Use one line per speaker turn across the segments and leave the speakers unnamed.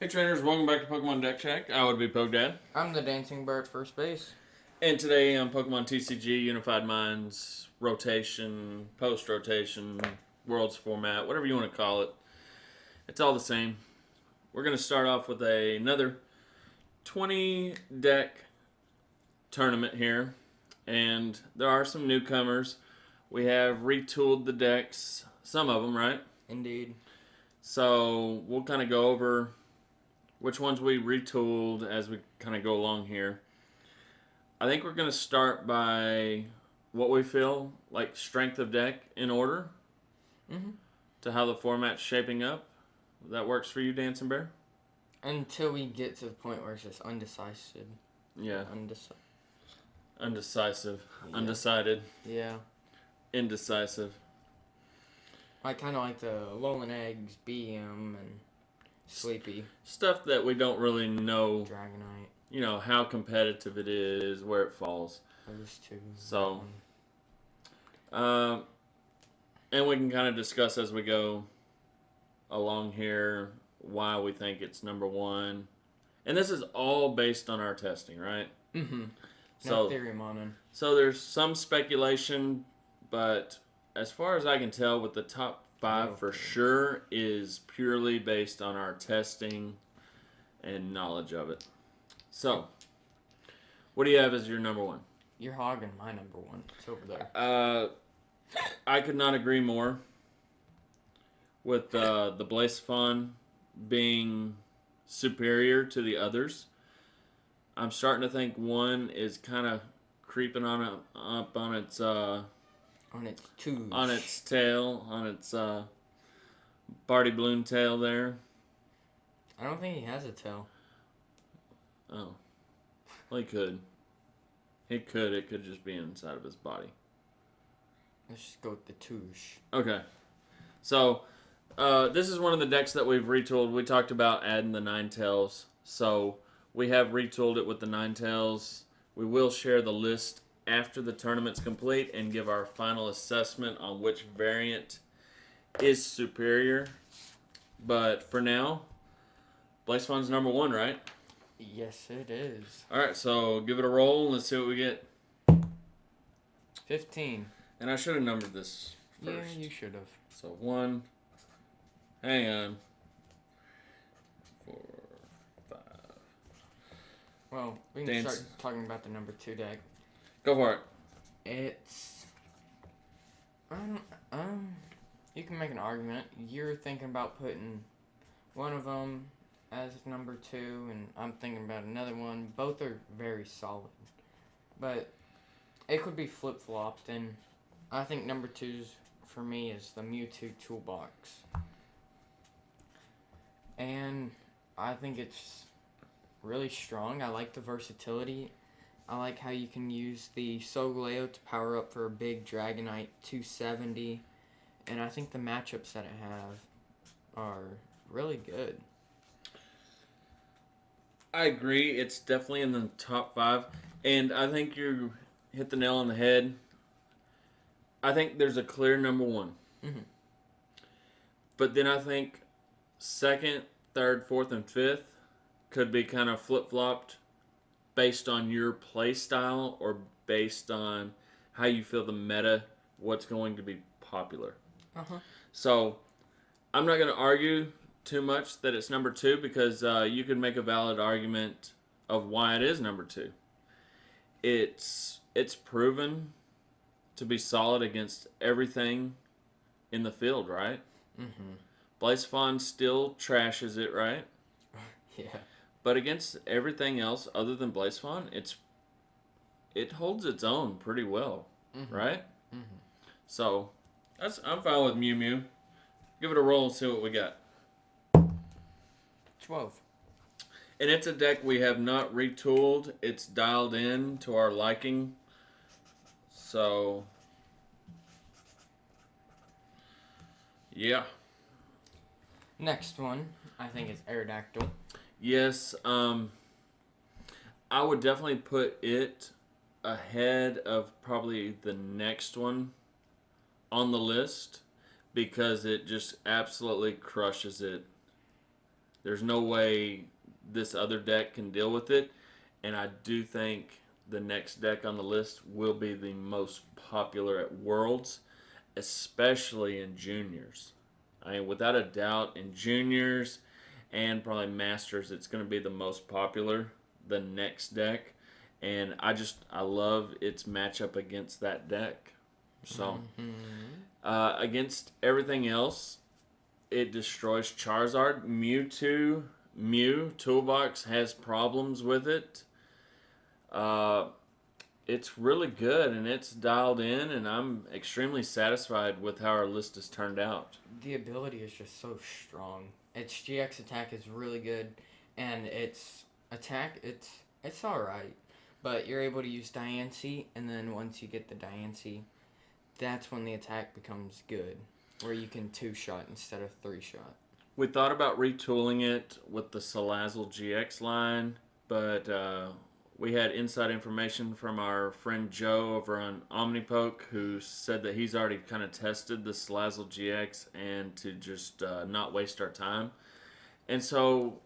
Hey trainers, welcome back to Pokemon Deck Check. I would be Pogdad.
I'm the dancing bird first base.
And today on Pokemon TCG, Unified Minds, rotation, post-rotation, Worlds format, whatever you want to call it. It's all the same. We're going to start off with another 20 deck tournament here. And there are some newcomers. We have retooled the decks, some of them, right?
Indeed.
So we'll kind of go over which ones we retooled as we kind of go along here. I think we're going to start by what we feel like strength of deck in order to how the format's shaping up. That works for you, Dancing Bear?
Until we get to the point where it's just undecisive.
Yeah. Undecisive.
Yeah.
Undecided.
Yeah.
Indecisive.
I kind of like the Alolan Eggs, BM, and Sleepy.
Stuff that we don't really know,
Dragonite.
you know, how competitive it is, where it falls.
Those two.
So, and we can kind of discuss as we go along here why we think it's number one. And this is all based on our testing, right?
Mm-hmm.
So,
No theory monon.
So there's some speculation, but as far as I can tell, with the top five for sure is purely based on our testing and knowledge of it. So, what do you have as your number one?
You're hogging my number one. It's over there.
I could not agree more with the Blacephalon being superior to the others. I'm starting to think one is kind of creeping up on its
on its tooth.
On its tail, on its Barty Balloon tail there.
I don't think he has a tail.
Oh. Well, he could. It could just be inside of his body.
Let's just go with the touche.
Okay. So, this is one of the decks that we've retooled. We talked about adding the Ninetales. So, we have retooled it with the Ninetales. We will share the list after the tournament's complete and give our final assessment on which variant is superior. But for now, Blacephalon's number one, right?
Yes, it is.
Alright, so give it a roll and let's see what we get.
15.
And I should have numbered this first.
Yeah, you should have.
So 1, hang on, 4, 5.
Well, we can start talking about the number 2 deck.
Go for it.
It's you can make an argument. You're thinking about putting one of them as number 2, and I'm thinking about another one. Both are very solid, but it could be flip-flopped, and I think number 2's for me is the Mewtwo Toolbox, and I think it's really strong. I like the versatility. I like how you can use the Solgaleo to power up for a big Dragonite 270. And I think the matchups that it have are really good.
I agree. It's definitely in the top 5. And I think you hit the nail on the head. I think there's a clear number 1.
Mm-hmm.
But then I think 2nd, 3rd, 4th, and 5th could be kind of flip-flopped based on your play style or based on how you feel the meta, what's going to be popular.
Uh-huh.
So I'm not going to argue too much that it's number 2 because you can make a valid argument of why it is number 2. It's proven to be solid against everything in the field, right?
Mm-hmm.
Blacephalon still trashes it, right?
Yeah.
But against everything else other than Blacephalon, it holds its own pretty well, right?
Mm-hmm.
So I'm fine with Mew Mew. Give it a roll and see what we got.
12.
And it's a deck we have not retooled. It's dialed in to our liking. So, yeah.
Next one, I think, is Aerodactyl.
Yes, I would definitely put it ahead of probably the next one on the list because it just absolutely crushes it There's no way this other deck can deal with it. And I do think the next deck on the list will be the most popular at Worlds, especially in Juniors. I mean, without a doubt, in Juniors and probably Masters, it's going to be the most popular, the next deck. And I love its matchup against that deck. So, against everything else, it destroys Charizard. Mew Toolbox has problems with it. It's really good and it's dialed in, and I'm extremely satisfied with how our list has turned out.
The ability is just so strong. Its GX attack is really good, and its attack it's all right, but you're able to use Diancie, and then once you get the Diancie, that's when the attack becomes good, where you can 2-shot instead of 3-shot.
We thought about retooling it with the Salazzle GX line, but we had inside information from our friend Joe over on Omnipoke, who said that he's already kind of tested the Salazzle GX and to just not waste our time. And so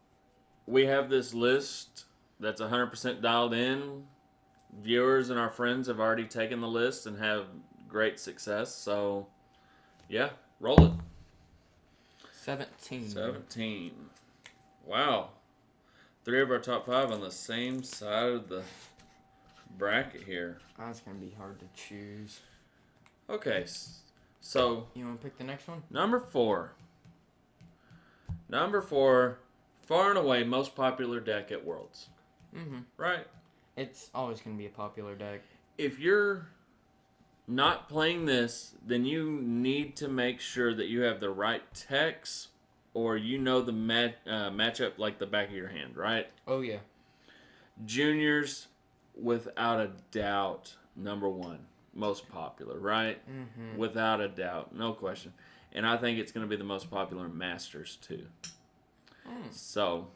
we have this list that's 100% dialed in. Viewers and our friends have already taken the list and have great success. So, yeah, roll it. 17. Wow. 3 of our top 5 on the same side of the bracket here.
That's going to be hard to choose.
Okay, so...
You want to pick the next one?
Number 4. Number 4, far and away most popular deck at Worlds.
Mm-hmm.
Right?
It's always going to be a popular deck.
If you're not playing this, then you need to make sure that you have the right techs, or you know the matchup like the back of your hand, right?
Oh, yeah.
Juniors, without a doubt, number 1. Most popular, right?
Mm-hmm.
Without a doubt. No question. And I think it's going to be the most popular in Masters, too. So...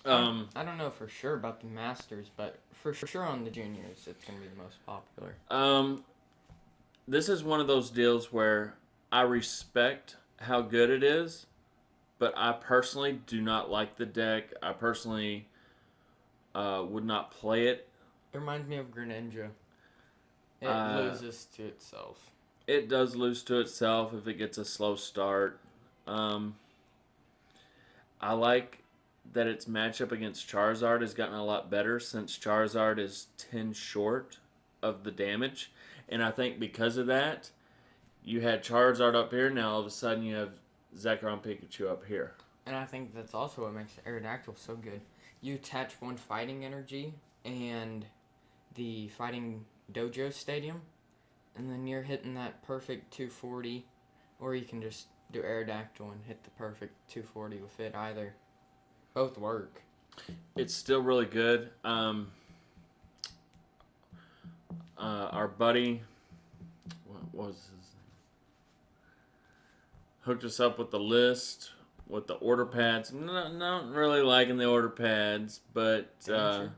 I don't know for sure about the Masters, but for sure on the Juniors, it's going to be the most popular.
This is one of those deals where I respect how good it is, but I personally do not like the deck. I personally would not play it.
It reminds me of Greninja. It loses to itself.
It does lose to itself if it gets a slow start. I like that its matchup against Charizard has gotten a lot better since Charizard is 10 short of the damage. And I think because of that, you had Charizard up here, now all of a sudden you have Zekrom Pikachu up here.
And I think that's also what makes Aerodactyl so good. You attach one fighting energy and the fighting dojo stadium, and then you're hitting that perfect 240, or you can just do Aerodactyl and hit the perfect 240 with it either. Both work.
It's still really good. Our buddy, what was his name? Hooked us up with the list, with the order pads. Not really liking the order pads, but...
Danger?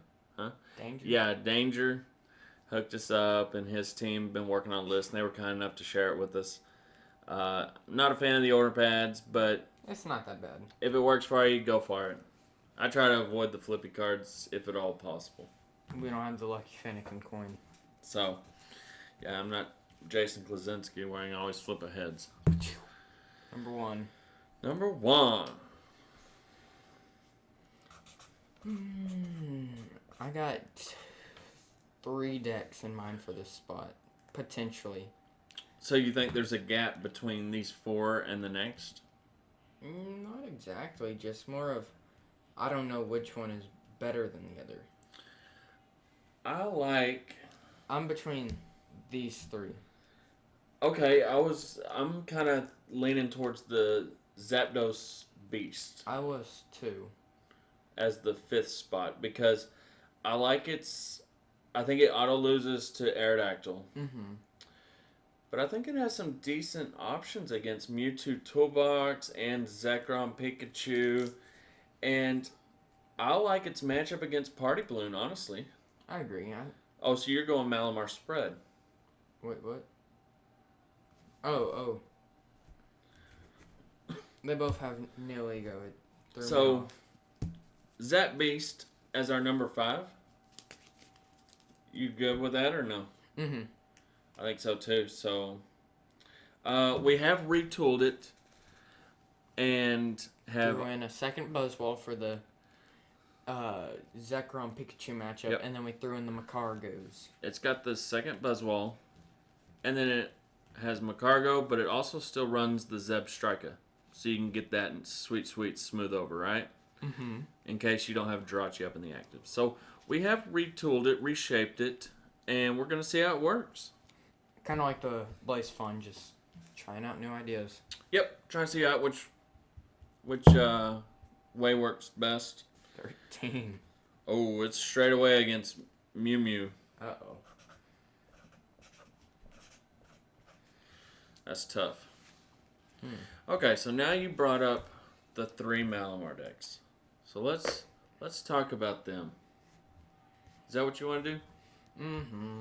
Danger? Yeah, Danger hooked us up, and his team been working on lists, and they were kind enough to share it with us. Not a fan of the order pads, but...
It's not that bad.
If it works for you, go for it. I try to avoid the flippy cards if at all possible.
We don't have the Lucky Fennekin coin.
So, yeah, I'm not Jason Klaczynski where I can always flip a heads.
Number 1.
Number 1.
I got 3 decks in mind for this spot. Potentially.
So you think there's a gap between these 4 and the next?
Not exactly. Just more of, I don't know which one is better than the other.
I'm
between these 3.
Okay, I'm kind of leaning towards the Zapdos Beast.
I was too.
As the 5th spot, because I think it auto loses to Aerodactyl.
Mm-hmm.
But I think it has some decent options against Mewtwo Toolbox and Zekrom Pikachu. And I like its matchup against Party Balloon, honestly.
I agree.
Oh, so you're going Malamar spread.
Wait, what? Oh. They both have nil ego. Threw me
So,
off.
Zap Beast as our number 5. You good with that or no?
Mm-hmm.
I think so too. So, we have retooled it and have.
Threw in a second Buzzwole for the Zekrom Pikachu matchup,
Yep.
and then we threw in the Macargos.
It's got the second Buzzwole, and then it has Macargo, but it also still runs the Zeb Striker. So you can get that in sweet smooth over, right?
Mm-hmm.
In case you don't have Jirachi up in the active. So we have retooled it, reshaped it, and we're going to see how it works.
Kind of like the Blacephalon, just trying out new ideas.
Yep, trying to see out which way works best.
13.
Oh, it's straight away against Mew.
Uh-oh.
That's tough. Okay, so now you brought up the 3 Malamar decks. So let's talk about them. Is that what you want to do?
Mm-hmm.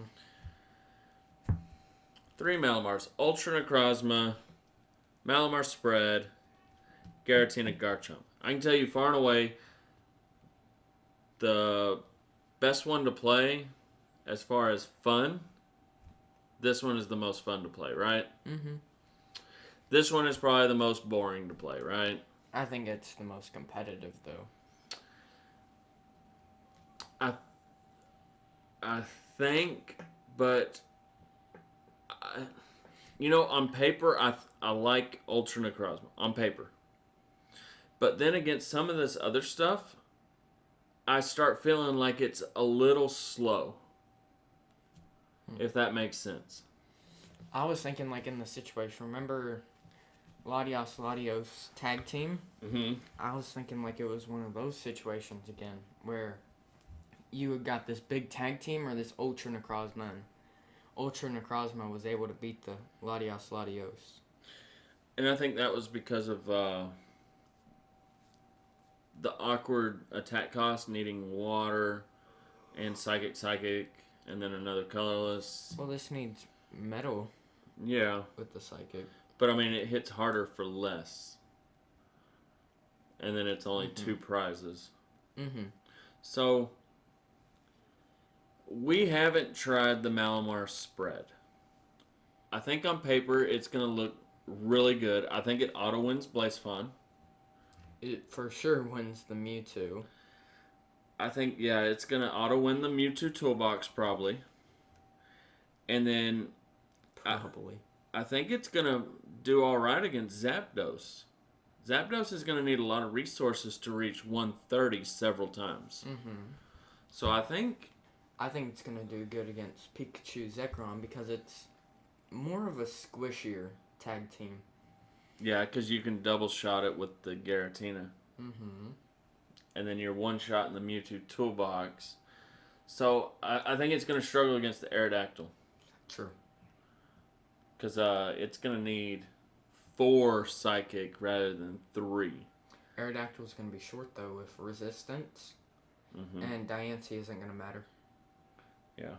3 Malamars. Ultra Necrozma, Malamar Spread, Giratina Garchomp. I can tell you far and away the best one to play as far as fun. This one is the most fun to play, right?
Mm-hmm.
This one is probably the most boring to play, right?
I think it's the most competitive, though.
I think, but on paper, I like Ultra Necrozma on paper. But then against some of this other stuff, I start feeling like it's a little slow. If that makes sense.
I was thinking, like, in the situation, remember Latios tag team?
Mm-hmm.
I was thinking, like, it was one of those situations again, where you had got this big tag team or this Ultra Necrozma, and Ultra Necrozma was able to beat the Latios.
And I think that was because of the awkward attack cost, needing water and psychic, and then another colorless.
Well, this needs metal.
Yeah.
With the psychic.
But I mean, it hits harder for less. And then it's only 2 prizes.
Mm-hmm.
So, we haven't tried the Malamar Spread. I think on paper it's going to look really good. I think it auto-wins Blacephalon.
It for sure wins the Mewtwo.
I think, yeah, it's going to auto-win the Mewtwo Toolbox probably. And then...
Probably.
I think it's going to do all right against Zapdos. Zapdos is going to need a lot of resources to reach 130 several times.
Mm-hmm.
So I think
it's going to do good against Pikachu Zekrom because it's more of a squishier tag team.
Yeah, because you can double shot it with the Giratina.
Mm-hmm.
And then you're one shot in the Mewtwo Toolbox. So I think it's going to struggle against the Aerodactyl.
True.
Because it's going to need 4 Psychic rather than 3.
Aerodactyl's going to be short, though, with Resistance.
Mm-hmm.
And Diancie isn't going to matter.
Yeah.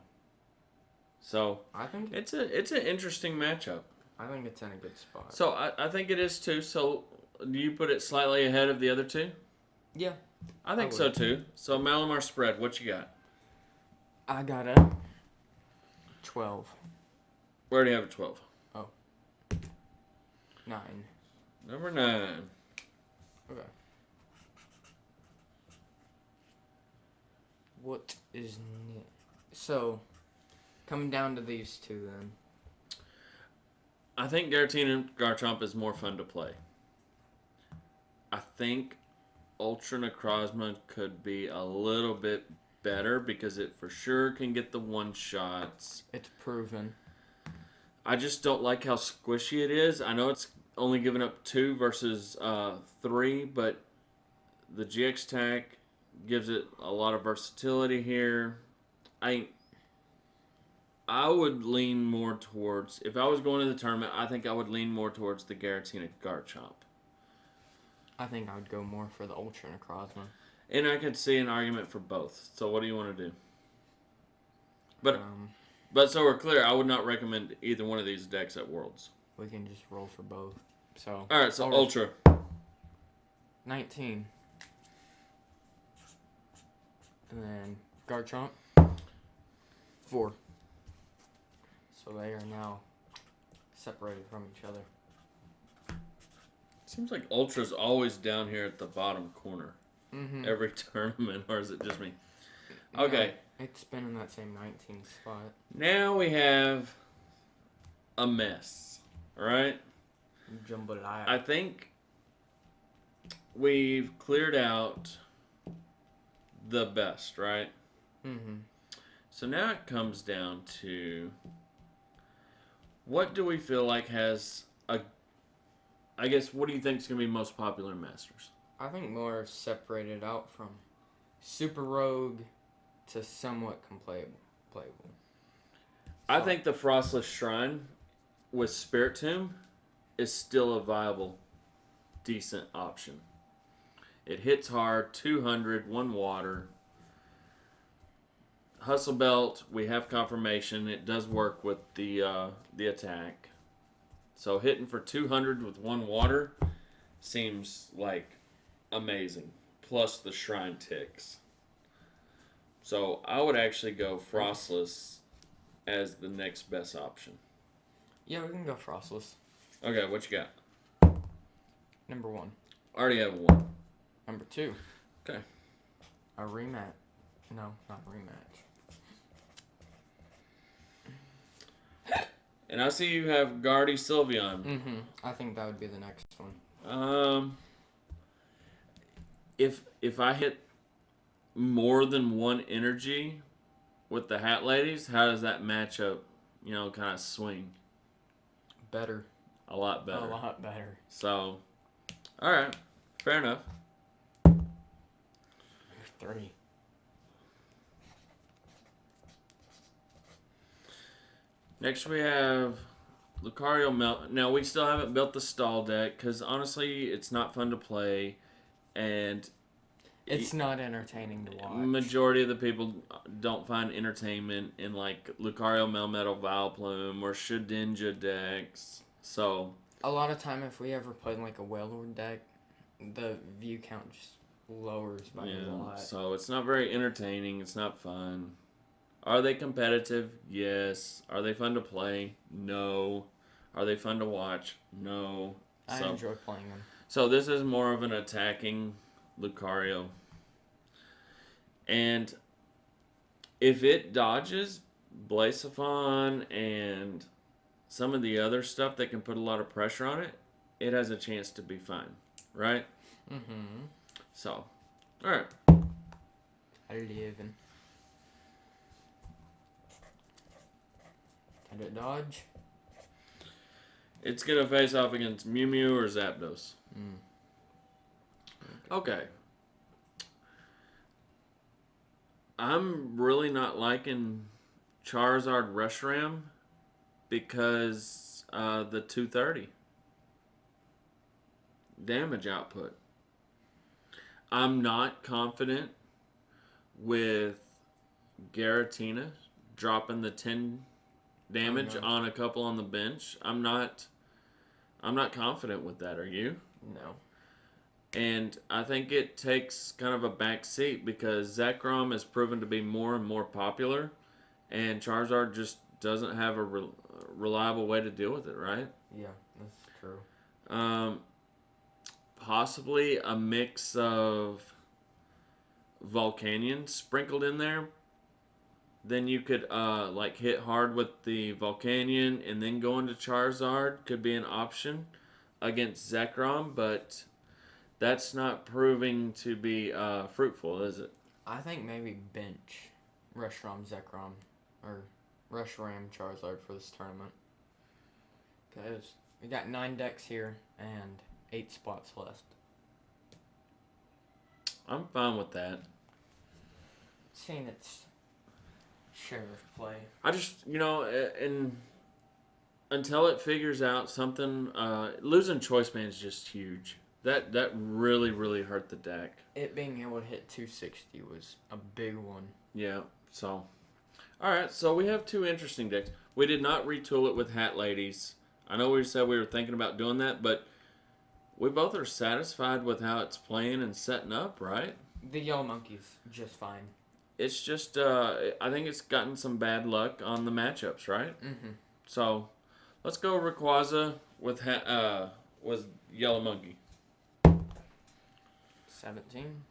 So
I think
it's an interesting matchup.
I think it's in a good spot.
So I think it is too. So do you put it slightly ahead of the other 2?
Yeah.
I think so too. So Malamar Spread, what you got?
I got a 12.
We already have a 12.
9.
Number 9.
Okay. What is so coming down to these 2 then?
I think Giratina and Garchomp is more fun to play. I think Ultra Necrozma could be a little bit better because it for sure can get the one-shots.
It's proven.
I just don't like how squishy it is. I know it's only giving up 2 versus 3, but the GX Tac gives it a lot of versatility here. I would lean more towards, if I was going to the tournament, I think I would lean more towards the Giratina Garchomp.
I think I would go more for the Ultra Necrozma.
And I could see an argument for both. So what do you want to do? But so we're clear, I would not recommend either one of these decks at Worlds.
We can just roll for both. So
all right, so Ultra.
19. And then Garchomp. 4. So they are now separated from each other.
Seems like Ultra's always down here at the bottom corner.
Mm-hmm.
Every tournament, or is it just me? Okay.
No, it's been in that same 19th spot.
Now we have a mess, right?
Jambalaya.
I think we've cleared out the best, right?
Mm-hmm.
So now it comes down to what do we feel like has a... I guess, what do you think is going to be most popular in Masters?
I think more separated out from Super Rogue to somewhat playable.
I think the Froslas Shrine with Spirit Tomb is still a viable, decent option. It hits hard, 200, 1 water. Hustle Belt, we have confirmation. It does work with the attack. So hitting for 200 with 1 water seems like amazing. Plus the Shrine ticks. So I would actually go Frostless as the next best option.
Yeah, we can go Frostless.
Okay, what you got?
Number 1.
Already have 1.
Number 2.
Okay.
A rematch. No, not a rematch.
And I see you have Guardy Sylveon.
Mm-hmm. I think that would be the next one.
If I hit more than 1 energy with the Hat Ladies, how does that matchup, kind of swing?
Better.
A lot better.
A lot better.
So, all right, fair enough.
3.
Next we have Lucario Melt. Now we still haven't built the stall deck because honestly, it's not fun to play, and
it's not entertaining to watch.
Majority of the people don't find entertainment in like Lucario Melmetal Vileplume or Shedinja decks. So
a lot of time, if we ever played like a Wailord deck, the view count just lowers by a lot.
So it's not very entertaining. It's not fun. Are they competitive? Yes. Are they fun to play? No. Are they fun to watch? No.
I enjoy playing them.
So this is more of an attacking Lucario. And if it dodges Blacephalon and some of the other stuff that can put a lot of pressure on it, it has a chance to be fine. Right?
Mm-hmm.
So, alright.
I live in. Can it dodge?
It's going to face off against Mew Mew or Zapdos. Okay. I'm really not liking Charizard Reshiram because the 230 damage output. I'm not confident with Garatina dropping the 10 damage on a couple on the bench. I'm not confident with that. Are you?
No.
And I think it takes kind of a back seat because Zekrom has proven to be more and more popular, and Charizard just doesn't have a reliable way to deal with it, right?
Yeah, that's true.
Possibly a mix of Volcanion sprinkled in there. Then you could hit hard with the Volcanion and then go into Charizard could be an option against Zekrom, but that's not proving to be fruitful, is it?
I think maybe bench Reshiram Zekrom or Reshiram Charizard for this tournament. Because we got 9 decks here and 8 spots left.
I'm fine with that.
Seeing its share of play.
I just, and until it figures out something, losing Choice Band is just huge. That really, really hurt the deck.
It being able to hit 260 was a big one.
Yeah, so. Alright, so we have 2 interesting decks. We did not retool it with Hat Ladies. I know we said we were thinking about doing that, but we both are satisfied with how it's playing and setting up, right?
The Yellow Monkey's just fine.
it's just I think it's gotten some bad luck on the matchups, right?
Mm-hmm.
So let's go Rayquaza with Yellow Monkey.
17.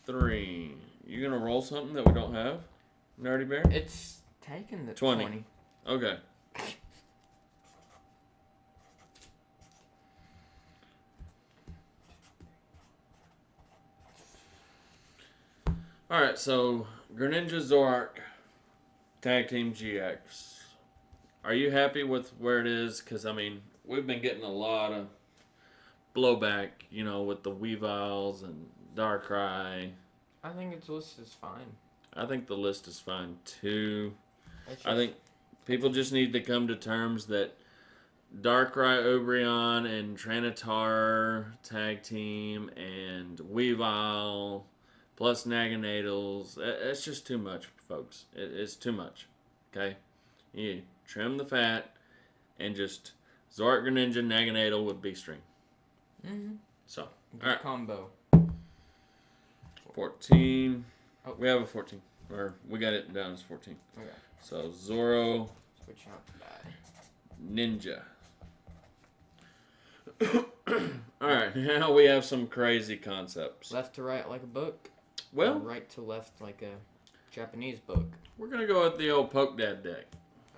Three. You gonna roll something that we don't have, Nerdy Bear?
It's taken the
20.
20.
Okay. All right. So Greninja Zoroark, Tag Team GX. Are you happy with where it is? Because I mean, we've been getting a lot of blowback, with the Weaviles and Darkrai.
I think its list is fine.
I think the list is fine too.
It's
I think people just need to come to terms that Darkrai, Umbreon, and Tranitar tag team and Weavile plus Naganadels. It's just too much, folks. It's too much. Okay? You trim the fat and just Zoroark, Greninja, Naganadel with B-String.
Mm-hmm.
So,
Good
alright.
combo.
14.
Oh.
We have a 14. Or we got it down as 14.
Okay.
So, Zoro,
Switch out the die.
Ninja. Alright, now we have some crazy concepts.
Left to right like a book.
Well,
Or right to left like a Japanese book.
we're going to go with the old Poke Dad deck.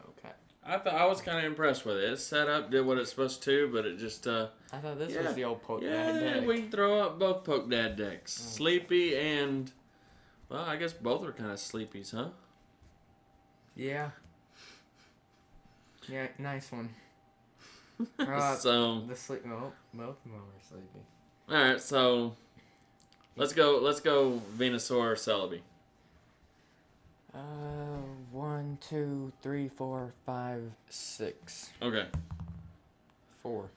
Okay.
I was kind of impressed with it. It set up, did what it's supposed to, but it just,
I thought this was the old Pokemon
yeah,
deck.
we can throw up both Poke Dad decks.
Oh.
Sleepy and, well, I guess both are kind of sleepies, huh?
Yeah. Yeah, nice one.
So,
The sleep. Oh, both of them are sleepy.
all right, so let's go Venusaur or Celebi.
1, 2, 3, 4, 5, 6.
Okay.
4.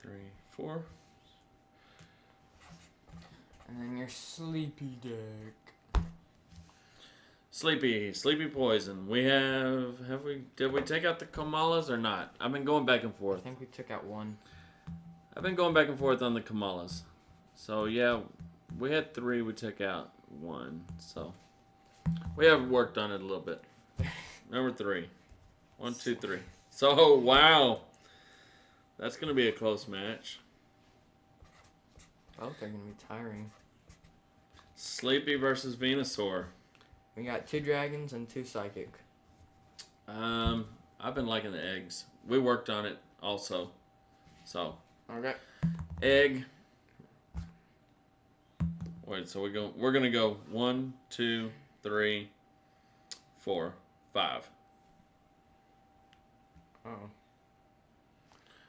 3, 4.
And then your sleepy deck.
Sleepy Poison. Did we take out the Kamalas or not? I've been going back and
I
forth.
think we took out 1.
I've been going back and forth on the Kamalas. So yeah, we had 3, we took out 1. So we have worked on it a little bit. Number 3. 1, 2, 3. So wow. That's gonna be a close match.
Both are gonna be tiring.
Sleepy versus Venusaur.
We got 2 dragons and 2 psychic.
I've been liking the eggs. We worked on it also. So
Okay.
egg. Wait, so we're gonna go 1, 2, 3, 4, 5.
Oh.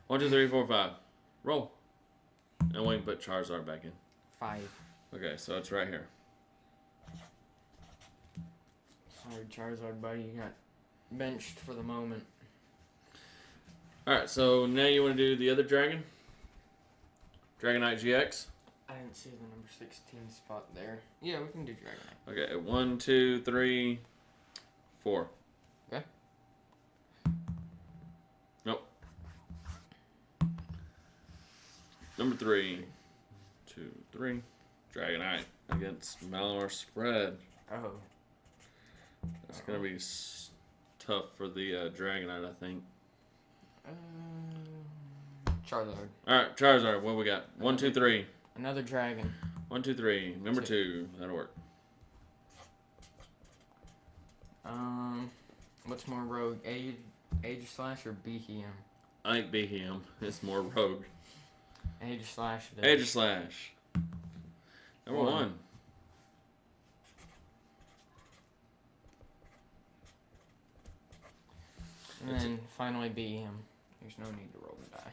1, 2, 3, 4, 5. Roll. And we can put Charizard back in.
5.
Okay, so it's right here.
Sorry, Charizard, buddy. You got benched for the moment.
Alright, so now you want to do the other dragon? Dragonite GX?
I didn't see the number 16 spot there. Yeah, we can do Dragonite.
Okay, 1, 2, 3, 4.
Okay.
Nope. Number 3. 2, 3. Dragonite against Malamar Spread.
Oh.
That's going to be tough for the Dragonite, I think.
Charizard.
Alright, Charizard, what we got? 1, 2, 3.
Another dragon.
1, 2, 3. Number 2. That'll work.
What's more rogue? Age Slash or Behem?
I think Behem is more rogue.
Age Slash.
Age Slash. Number 1.
And then finally Behem. There's no need to roll the die.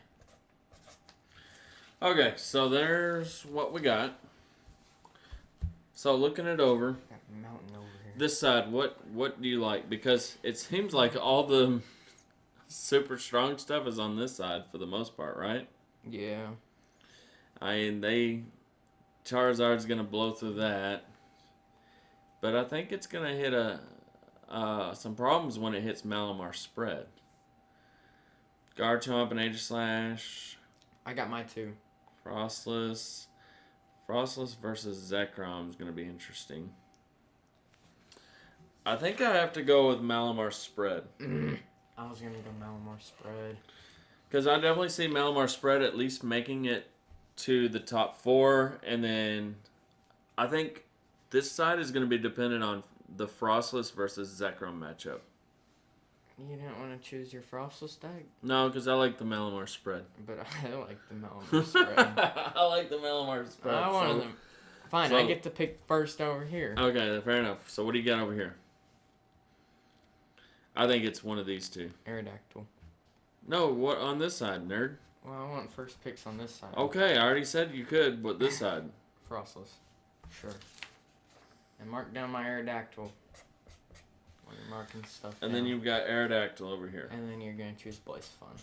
Okay, so there's what we got. So looking it over,
Got a mountain over here.
this side, what do you like? Because it seems like all the super strong stuff is on this side for the most part, right?
Yeah.
I mean, Charizard's gonna blow through that, but I think it's gonna hit some problems when it hits Malamar Spread. Garchomp and Aegislash.
I got my 2.
Froslas. Froslas versus Zekrom is going to be interesting. I think I have to go with Malamar spread.
I was going to go Malamar spread.
Because I definitely see Malamar spread at least making it to the top 4. And then I think this side is going to be dependent on the Frostless versus Zekrom matchup.
You didn't want to choose your Frostless deck?
No, because I like the Malamar spread.
But I like the Malamar spread.
I like the Malamar spread.
I wanted them. Fine, I get to pick first over here.
Okay, fair enough. So what do you got over here? I think it's one of these two.
Aerodactyl.
No, what on this side, nerd?
Well, I want first picks on this side.
Okay, I already said you could, but this side.
Frostless. Sure. And mark down my Aerodactyl. When you're marking stuff
And
down.
then you've got Aerodactyl over here.
And then you're going to choose Blacephalon.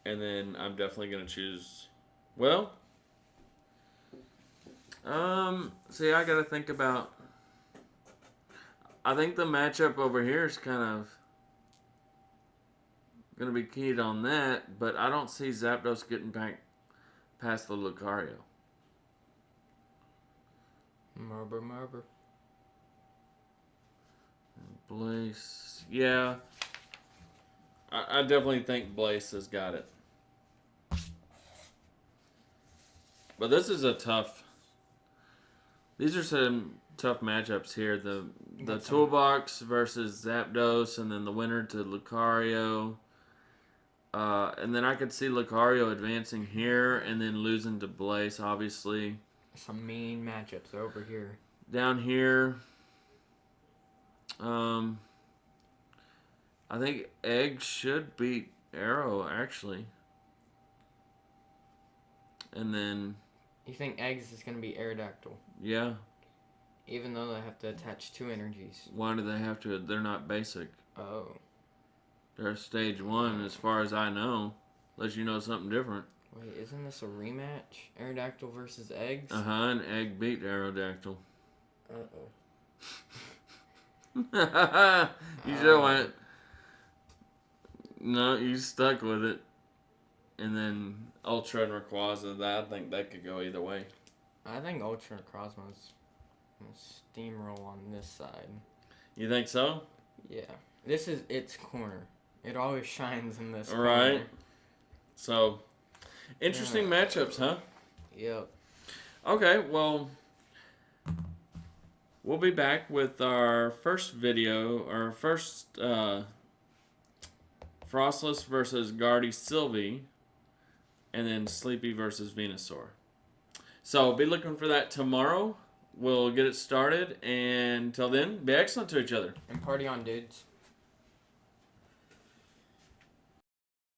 And then I'm definitely going to choose... Well... See, I got to think about... I think the matchup over here is kind of... going to be keyed on that, but I don't see Zapdos getting back past the Lucario.
Murber.
Blaze. Yeah. I definitely think Blaze has got it. But this is a tough... These are some tough matchups here. The Toolbox versus Zapdos, and then the winner to Lucario. And then I could see Lucario advancing here and then losing to Blaze, obviously.
Some mean matchups over here.
Down here, I think Egg should beat Arrow, actually. And then...
You think Eggs is going to be Aerodactyl?
Yeah.
Even though they have to attach 2 energies.
Why do they have to? They're not basic.
Oh.
They're stage 1 as far as I know. Unless you know something different.
Wait, isn't this a rematch? Aerodactyl versus Eggs?
And Egg beat Aerodactyl.
Uh-oh.
You should have went... No, you stuck with it. And then Ultra and Rayquaza, I think that could go either way.
I think Ultra and Cosmo's going to steamroll on this side.
You think so?
Yeah. This is its corner. It always shines in this corner.
Right. So, interesting matchups, huh?
Yep.
Okay, well, we'll be back with our first video, our first Frostless versus Sylvie, and then Sleepy versus Venusaur. So, be looking for that tomorrow. We'll get it started, and until then, be excellent to each other.
And party on, dudes.